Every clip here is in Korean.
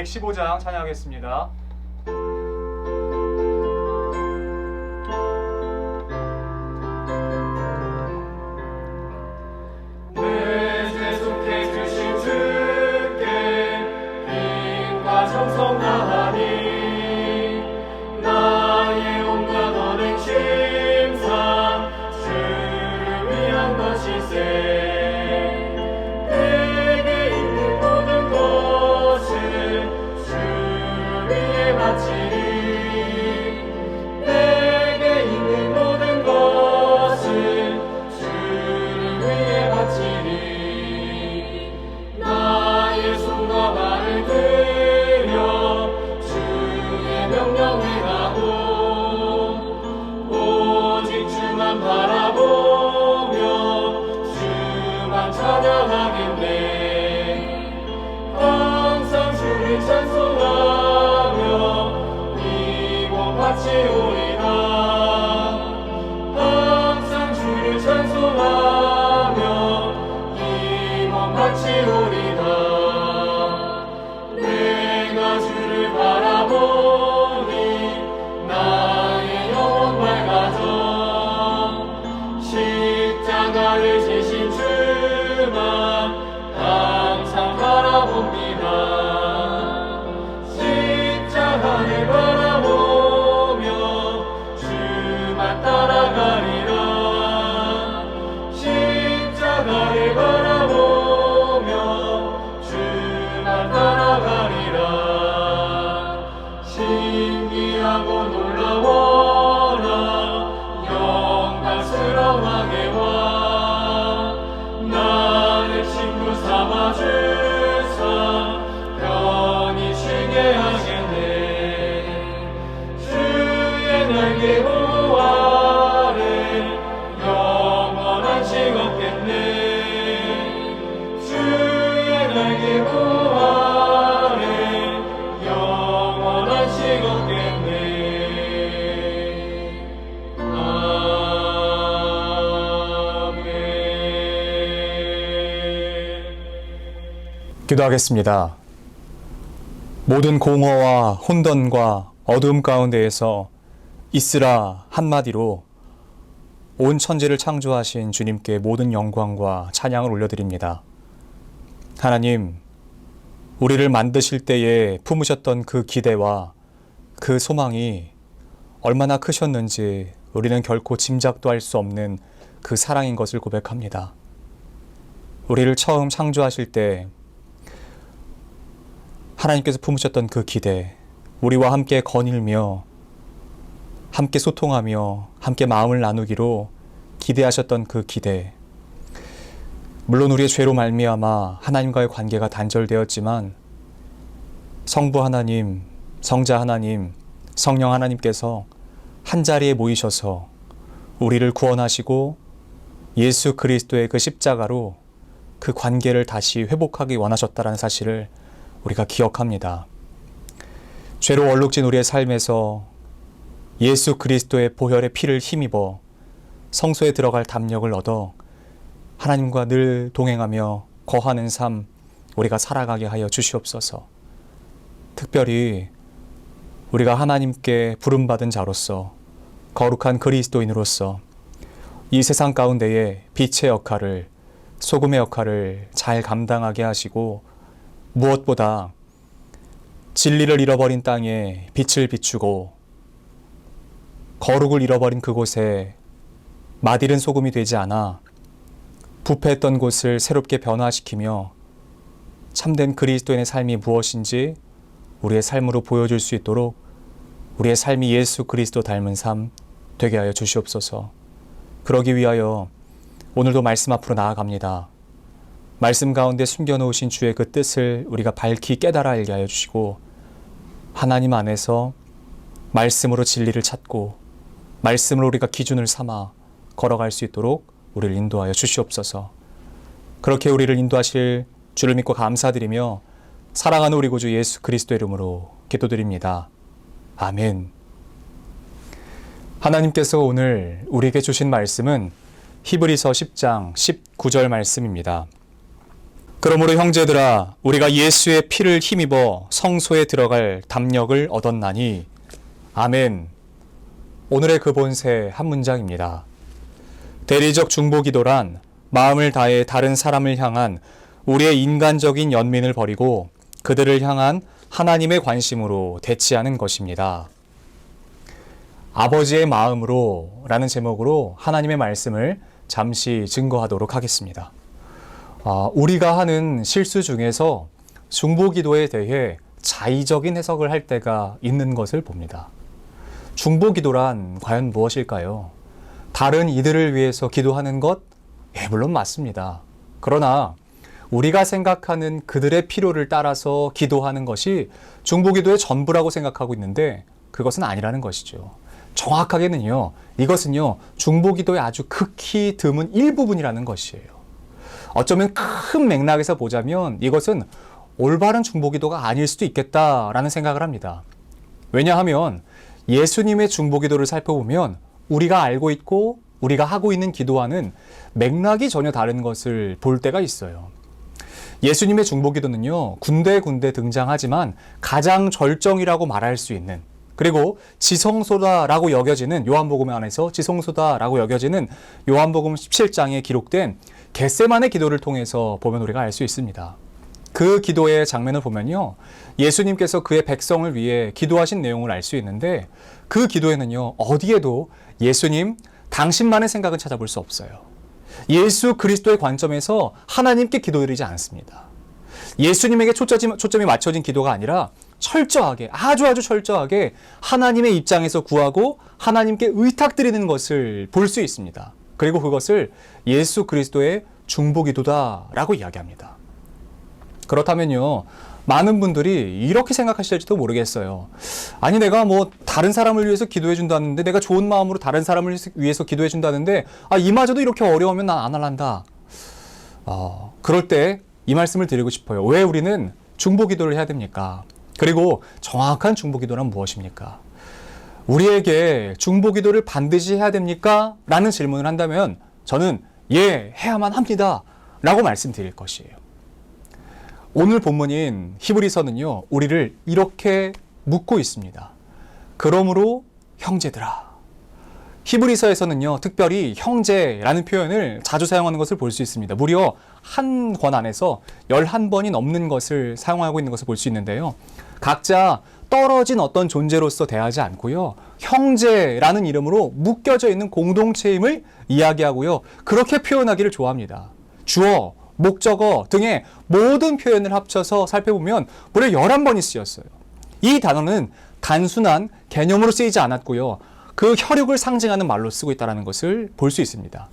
115장 찬양하겠습니다. 기도하겠습니다. 모든 공허와 혼돈과 어두움 가운데에서 있으라 한마디로 온 천지를 창조하신 주님께 모든 영광과 찬양을 올려드립니다. 하나님, 우리를 만드실 때에 품으셨던 그 기대와 그 소망이 얼마나 크셨는지 우리는 결코 짐작도 할 수 없는 그 사랑인 것을 고백합니다. 우리를 처음 창조하실 때 하나님께서 품으셨던 그 기대, 우리와 함께 거닐며 함께 소통하며 함께 마음을 나누기로 기대하셨던 그 기대, 물론 우리의 죄로 말미암아 하나님과의 관계가 단절되었지만 성부 하나님, 성자 하나님, 성령 하나님께서 한자리에 모이셔서 우리를 구원하시고 예수 그리스도의 그 십자가로 그 관계를 다시 회복하기 원하셨다는 사실을 우리가 기억합니다. 죄로 얼룩진 우리의 삶에서 예수 그리스도의 보혈의 피를 힘입어 성소에 들어갈 담력을 얻어 하나님과 늘 동행하며 거하는 삶 우리가 살아가게 하여 주시옵소서. 특별히 우리가 하나님께 부름받은 자로서 거룩한 그리스도인으로서 이 세상 가운데에 빛의 역할을, 소금의 역할을 잘 감당하게 하시고 무엇보다 진리를 잃어버린 땅에 빛을 비추고 거룩을 잃어버린 그곳에 맛있는 소금이 되지 않아 부패했던 곳을 새롭게 변화시키며 참된 그리스도인의 삶이 무엇인지 우리의 삶으로 보여줄 수 있도록 우리의 삶이 예수 그리스도 닮은 삶 되게 하여 주시옵소서. 그러기 위하여 오늘도 말씀 앞으로 나아갑니다. 말씀 가운데 숨겨놓으신 주의 그 뜻을 우리가 밝히 깨달아 알게 하여 주시고 하나님 안에서 말씀으로 진리를 찾고 말씀으로 우리가 기준을 삼아 걸어갈 수 있도록 우리를 인도하여 주시옵소서. 그렇게 우리를 인도하실 주를 믿고 감사드리며 사랑하는 우리 구주 예수 그리스도 이름으로 기도드립니다. 아멘. 하나님께서 오늘 우리에게 주신 말씀은 히브리서 10장 19절 말씀입니다. 그러므로 형제들아 우리가 예수의 피를 힘입어 성소에 들어갈 담력을 얻었나니 아멘. 오늘의 그 본세 한 문장입니다. 대리적 중보기도란 마음을 다해 다른 사람을 향한 우리의 인간적인 연민을 버리고 그들을 향한 하나님의 관심으로 대치하는 것입니다. 아버지의 마음으로 라는 제목으로 하나님의 말씀을 잠시 증거하도록 하겠습니다. 우리가 하는 실수 중에서 중보기도에 대해 자의적인 해석을 할 때가 있는 것을 봅니다. 중보기도란 과연 무엇일까요? 다른 이들을 위해서 기도하는 것? 물론 맞습니다. 그러나 우리가 생각하는 그들의 필요를 따라서 기도하는 것이 중보기도의 전부라고 생각하고 있는데 그것은 아니라는 것이죠. 정확하게는요, 이것은요, 중보기도의 아주 극히 드문 일부분이라는 것이에요. 어쩌면 큰 맥락에서 보자면 이것은 올바른 중보기도가 아닐 수도 있겠다라는 생각을 합니다. 왜냐하면 예수님의 중보기도를 살펴보면 우리가 알고 있고 우리가 하고 있는 기도와는 맥락이 전혀 다른 것을 볼 때가 있어요. 예수님의 중보기도는요, 군데군데 등장하지만 가장 절정이라고 말할 수 있는, 그리고 지성소다라고 여겨지는, 요한복음 안에서 지성소다라고 여겨지는 요한복음 17장에 기록된 겟세마네 기도를 통해서 보면 우리가 알 수 있습니다. 그 기도의 장면을 보면요, 예수님께서 그의 백성을 위해 기도하신 내용을 알 수 있는데 그 기도에는요, 어디에도 예수님, 당신만의 생각은 찾아볼 수 없어요. 예수 그리스도의 관점에서 하나님께 기도드리지 않습니다. 예수님에게 초점이 맞춰진 기도가 아니라 철저하게, 아주 철저하게 하나님의 입장에서 구하고 하나님께 의탁드리는 것을 볼 수 있습니다. 그리고 그것을 예수 그리스도의 중보기도다라고 이야기합니다. 그렇다면요, 많은 분들이 이렇게 생각하실지도 모르겠어요. 아니, 내가 다른 사람을 위해서 기도해 준다는데, 내가 좋은 마음으로 다른 사람을 위해서 기도해 준다는데, 이마저도 이렇게 어려우면 난 안 할란다. 그럴 때 이 말씀을 드리고 싶어요. 왜 우리는 중보기도를 해야 됩니까? 그리고 정확한 중보기도란 무엇입니까? 우리에게 중보기도를 반드시 해야 됩니까? 라는 질문을 한다면 저는 해야만 합니다 라고 말씀드릴 것이에요. 오늘 본문인 히브리서는요, 우리를 이렇게 묻고 있습니다. 그러므로 형제들아. 히브리서에서는요, 특별히 형제라는 표현을 자주 사용하는 것을 볼 수 있습니다. 무려 한 권 안에서 11번이 넘는 것을 사용하고 있는 것을 볼 수 있는데요. 각자 떨어진 어떤 존재로서 대하지 않고요, 형제라는 이름으로 묶여져 있는 공동체임을 이야기하고요, 그렇게 표현하기를 좋아합니다. 주어, 목적어 등의 모든 표현을 합쳐서 살펴보면 무려 11번이 쓰였어요. 이 단어는 단순한 개념으로 쓰이지 않았고요, 그 혈육을 상징하는 말로 쓰고 있다는 것을 볼 수 있습니다.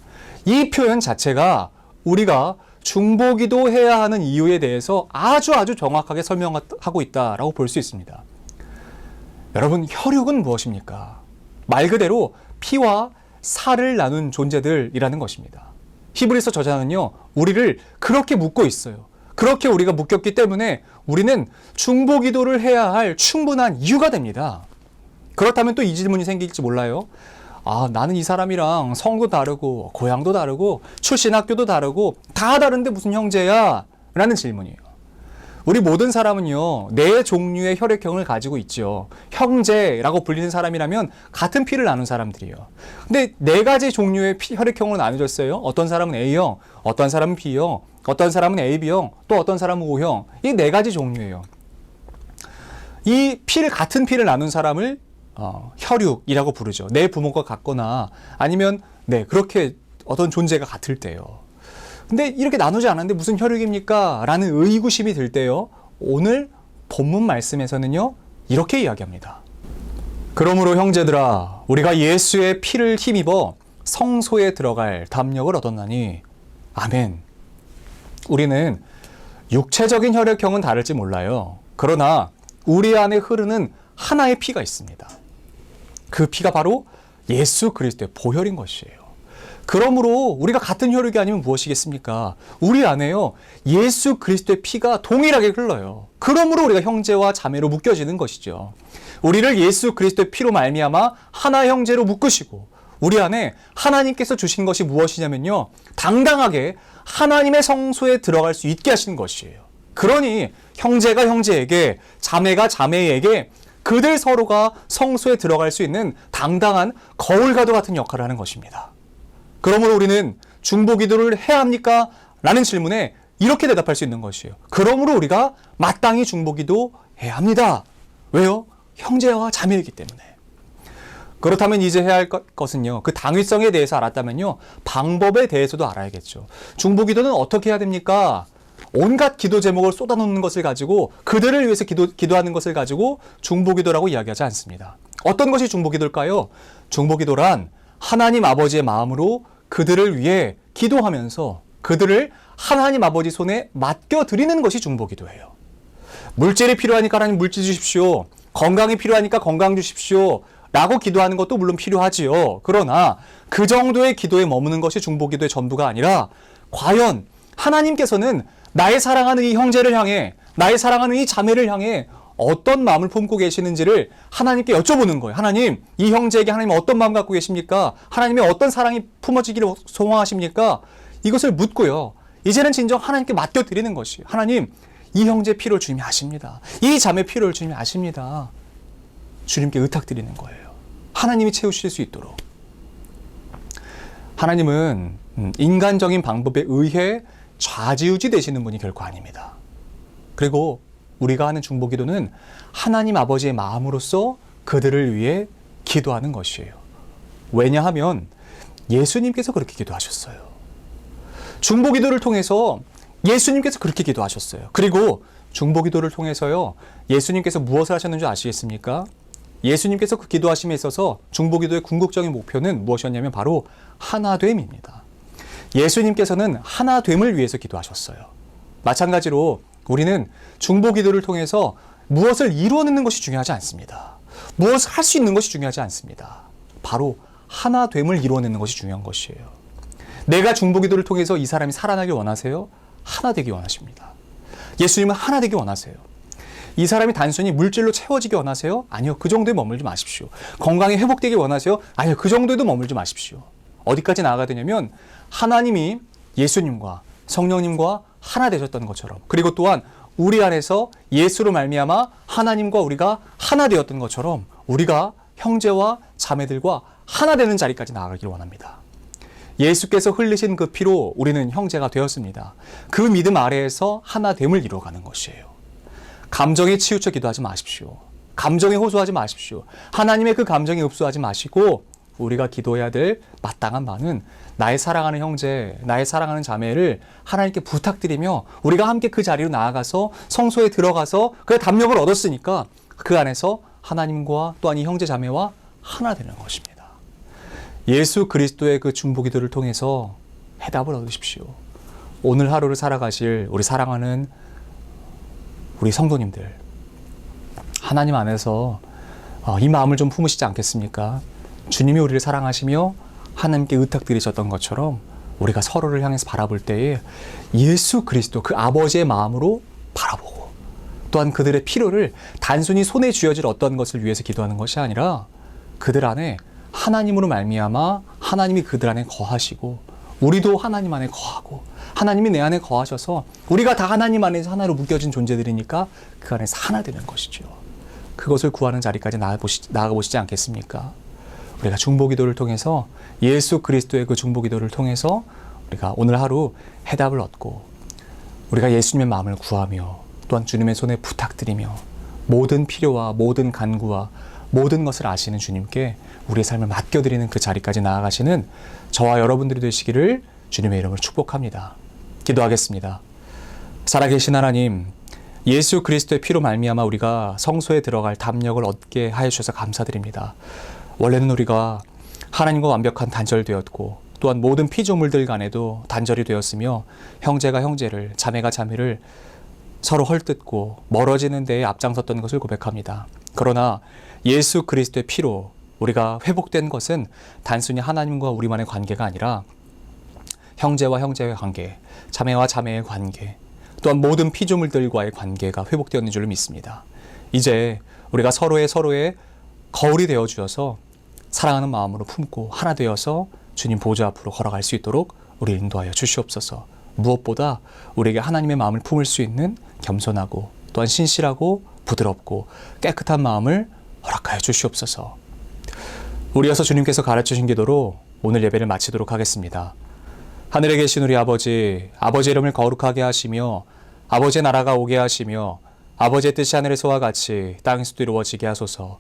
이 표현 자체가 우리가 중보기도 해야 하는 이유에 대해서 아주 정확하게 설명하고 있다라고 볼 수 있습니다. 여러분, 혈육은 무엇입니까? 말 그대로 피와 살을 나눈 존재들이라는 것입니다. 히브리서 저자는요, 우리를 그렇게 묶고 있어요. 그렇게 우리가 묶였기 때문에 우리는 중보기도를 해야 할 충분한 이유가 됩니다. 그렇다면 또 이 질문이 생길지 몰라요. 나는 이 사람이랑 성도 다르고 고향도 다르고 출신 학교도 다르고 다 다른데 무슨 형제야? 라는 질문이에요. 우리 모든 사람은요, 네 종류의 혈액형을 가지고 있죠. 형제라고 불리는 사람이라면 같은 피를 나눈 사람들이에요. 근데 네 가지 종류의 혈액형으로 나눠졌어요. 어떤 사람은 A형, 어떤 사람은 B형, 어떤 사람은 AB형, 또 어떤 사람은 O형. 이 네 가지 종류예요. 이 같은 피를 나눈 사람을 혈육이라고 부르죠. 내 부모가 같거나 아니면 그렇게 어떤 존재가 같을 때요. 근데 이렇게 나누지 않았는데 무슨 혈육입니까? 라는 의구심이 들 때요, 오늘 본문 말씀에서는요, 이렇게 이야기합니다. 그러므로 형제들아, 우리가 예수의 피를 힘입어 성소에 들어갈 담력을 얻었나니 아멘. 우리는 육체적인 혈액형은 다를지 몰라요. 그러나 우리 안에 흐르는 하나의 피가 있습니다. 그 피가 바로 예수 그리스도의 보혈인 것이에요. 그러므로 우리가 같은 혈육이 아니면 무엇이겠습니까? 우리 안에요, 예수 그리스도의 피가 동일하게 흘러요. 그러므로 우리가 형제와 자매로 묶여지는 것이죠. 우리를 예수 그리스도의 피로 말미암아 하나 형제로 묶으시고 우리 안에 하나님께서 주신 것이 무엇이냐면요, 당당하게 하나님의 성소에 들어갈 수 있게 하시는 것이에요. 그러니 형제가 형제에게, 자매가 자매에게 그들 서로가 성소에 들어갈 수 있는 당당한 거울과도 같은 역할을 하는 것입니다. 그러므로 우리는 중보기도를 해야 합니까? 라는 질문에 이렇게 대답할 수 있는 것이에요. 그러므로 우리가 마땅히 중보기도 해야 합니다. 왜요? 형제와 자매이기 때문에. 그렇다면 이제 해야 할 것은요, 그 당위성에 대해서 알았다면요, 방법에 대해서도 알아야겠죠. 중보기도는 어떻게 해야 됩니까? 온갖 기도 제목을 쏟아놓는 것을 가지고, 그들을 위해서 기도하는 것을 가지고 중보기도라고 이야기하지 않습니다. 어떤 것이 중보기도일까요? 중보기도란 하나님 아버지의 마음으로 그들을 위해 기도하면서 그들을 하나님 아버지 손에 맡겨드리는 것이 중보기도예요. 물질이 필요하니까 하나님 물질 주십시오. 건강이 필요하니까 건강 주십시오. 라고 기도하는 것도 물론 필요하지요. 그러나 그 정도의 기도에 머무는 것이 중보기도의 전부가 아니라, 과연 하나님께서는 나의 사랑하는 이 형제를 향해, 나의 사랑하는 이 자매를 향해 어떤 마음을 품고 계시는지를 하나님께 여쭤보는 거예요. 하나님, 이 형제에게 하나님 어떤 마음 갖고 계십니까? 하나님의 어떤 사랑이 품어지기를 소망하십니까? 이것을 묻고요, 이제는 진정 하나님께 맡겨드리는 것이에요. 하나님, 이 형제 필요를 주님이 아십니다. 이 자매 필요를 주님이 아십니다. 주님께 의탁드리는 거예요. 하나님이 채우실 수 있도록. 하나님은 인간적인 방법에 의해 좌지우지 되시는 분이 결코 아닙니다. 그리고 우리가 하는 중보기도는 하나님 아버지의 마음으로서 그들을 위해 기도하는 것이에요. 왜냐하면 예수님께서 그렇게 기도하셨어요. 중보기도를 통해서 예수님께서 그렇게 기도하셨어요. 그리고 중보기도를 통해서요, 예수님께서 무엇을 하셨는지 아시겠습니까? 예수님께서 그 기도하심에 있어서 중보기도의 궁극적인 목표는 무엇이었냐면 바로 하나됨입니다. 예수님께서는 하나됨을 위해서 기도하셨어요. 마찬가지로 우리는 중보기도를 통해서 무엇을 이루어내는 것이 중요하지 않습니다. 무엇을 할 수 있는 것이 중요하지 않습니다. 바로 하나됨을 이루어내는 것이 중요한 것이에요. 내가 중보기도를 통해서 이 사람이 살아나길 원하세요? 하나 되기 원하십니다. 예수님은 하나 되기 원하세요. 이 사람이 단순히 물질로 채워지기 원하세요? 아니요, 그 정도에 머물지 마십시오. 건강이 회복되기 원하세요? 아니요, 그 정도에도 머물지 마십시오. 어디까지 나아가야 되냐면 하나님이 예수님과 성령님과 하나 되셨던 것처럼, 그리고 또한 우리 안에서 예수로 말미암아 하나님과 우리가 하나 되었던 것처럼 우리가 형제와 자매들과 하나 되는 자리까지 나아가기를 원합니다. 예수께서 흘리신 그 피로 우리는 형제가 되었습니다. 그 믿음 아래에서 하나됨을 이루어가는 것이에요. 감정에 치우쳐 기도하지 마십시오. 감정에 호소하지 마십시오. 하나님의 그 감정에 흡수하지 마시고, 우리가 기도해야 될 마땅한 바는 나의 사랑하는 형제, 나의 사랑하는 자매를 하나님께 부탁드리며 우리가 함께 그 자리로 나아가서 성소에 들어가서 그 담력을 얻었으니까 그 안에서 하나님과 또한 이 형제 자매와 하나 되는 것입니다. 예수 그리스도의 그 중보기도를 통해서 해답을 얻으십시오. 오늘 하루를 살아가실 우리 사랑하는 우리 성도님들, 하나님 안에서 이 마음을 좀 품으시지 않겠습니까? 주님이 우리를 사랑하시며 하나님께 의탁드리셨던 것처럼 우리가 서로를 향해서 바라볼 때에 예수 그리스도 그 아버지의 마음으로 바라보고, 또한 그들의 필요를 단순히 손에 쥐어질 어떤 것을 위해서 기도하는 것이 아니라 그들 안에 하나님으로 말미암아 하나님이 그들 안에 거하시고 우리도 하나님 안에 거하고 하나님이 내 안에 거하셔서 우리가 다 하나님 안에서 하나로 묶여진 존재들이니까 그 안에서 하나 되는 것이죠. 그것을 구하는 자리까지 나아가보시지 않겠습니까? 우리가 중보기도를 통해서, 예수 그리스도의 그 중보기도를 통해서 우리가 오늘 하루 해답을 얻고, 우리가 예수님의 마음을 구하며 또한 주님의 손에 부탁드리며 모든 필요와 모든 간구와 모든 것을 아시는 주님께 우리의 삶을 맡겨드리는 그 자리까지 나아가시는 저와 여러분들이 되시기를 주님의 이름으로 축복합니다. 기도하겠습니다. 살아계신 하나님, 예수 그리스도의 피로 말미암아 우리가 성소에 들어갈 담력을 얻게 하여 주셔서 감사드립니다. 원래는 우리가 하나님과 완벽한 단절되었고, 또한 모든 피조물들 간에도 단절이 되었으며 형제가 형제를, 자매가 자매를 서로 헐뜯고 멀어지는 데에 앞장섰던 것을 고백합니다. 그러나 예수 그리스도의 피로 우리가 회복된 것은 단순히 하나님과 우리만의 관계가 아니라 형제와 형제의 관계, 자매와 자매의 관계, 또한 모든 피조물들과의 관계가 회복되었는 줄로 믿습니다. 이제 우리가 서로의 거울이 되어 주셔서 사랑하는 마음으로 품고 하나 되어서 주님 보좌 앞으로 걸어갈 수 있도록 우리 인도하여 주시옵소서. 무엇보다 우리에게 하나님의 마음을 품을 수 있는 겸손하고 또한 신실하고 부드럽고 깨끗한 마음을 허락하여 주시옵소서. 우리 이어서 주님께서 가르쳐주신 기도로 오늘 예배를 마치도록 하겠습니다. 하늘에 계신 우리 아버지, 아버지의 이름을 거룩하게 하시며 아버지의 나라가 오게 하시며 아버지의 뜻이 하늘에서와 같이 땅에서도 이루어지게 하소서.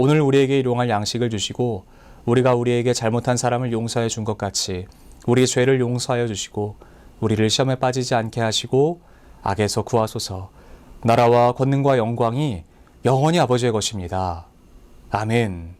오늘 우리에게 일용할 양식을 주시고 우리가 우리에게 잘못한 사람을 용서해 준 것 같이 우리의 죄를 용서하여 주시고 우리를 시험에 빠지지 않게 하시고 악에서 구하소서. 나라와 권능과 영광이 영원히 아버지의 것입니다. 아멘.